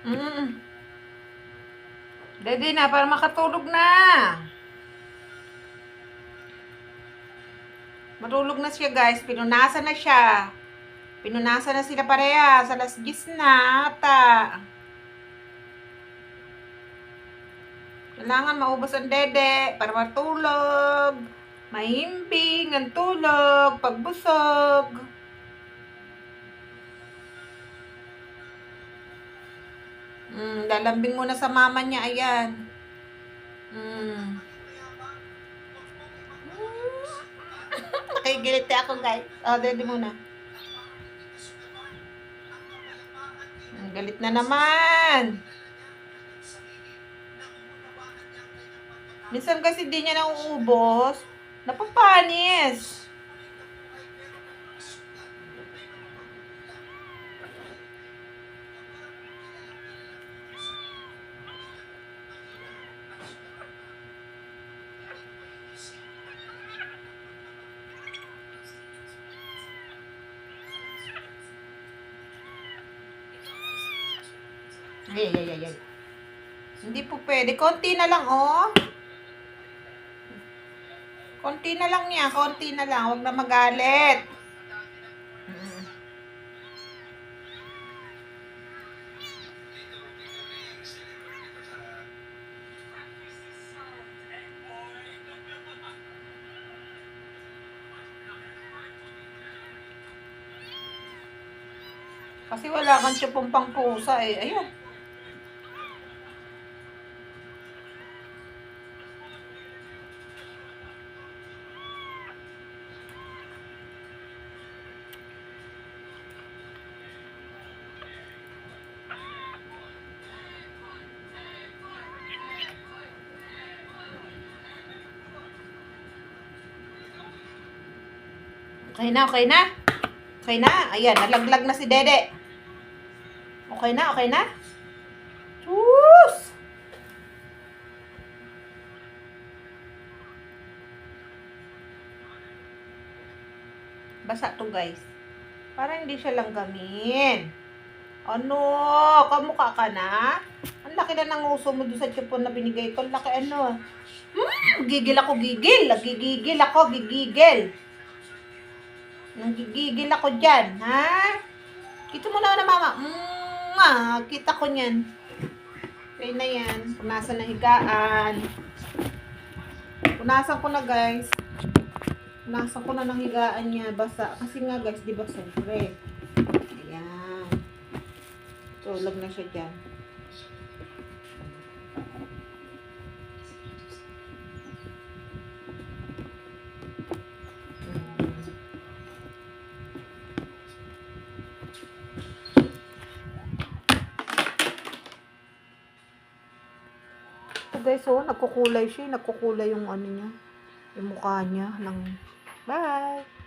Mm. Ready na para makatulog na. Matulog na siya, guys. Pinunasan na siya. Pinunasan na sila pareha. Sa alas 10 na ata. Kailangan maubos ang dede para matulog. Mahimbing ang tulog. Pagbusog. Lalambing muna sa mama niya. Ayan. Nakigilit ako, guys. Dede muna. Galit na naman. Minsan kasi hindi niya nauubos. Napapanis. Ay. Hindi po pwede. Konti na lang, oh. Konti na lang niya. Konti na lang. Huwag na magalit. Kasi wala kang tsupong pang pusa eh. Ayun. Okay na, okay na. Okay na. Ayan, nalaglag na si Dede. Okay na, okay na. Sus! Basa to, guys. Para hindi siya langgamin. Ano? Kamukha ka na? Ang laki na ng uso mo doon sa chipon na binigay ko. Ang laki ano? Gigil ako, gigil. Gigigil ako, gigigil. Nanggigigil ako dyan, ha? Kita mo na mama. Kita ko niyan. Okay na yan. Punasan na higaan. Punasan ko na, guys. Punasan ko na ng higaan niya. Basa. Kasi nga, guys, di ba, siyempre. Ayan. Tulog na siya dyan. Guys, oh, nagkukulay siya. Nagkukulay yung ano niya. Yung mukha niya. Bye!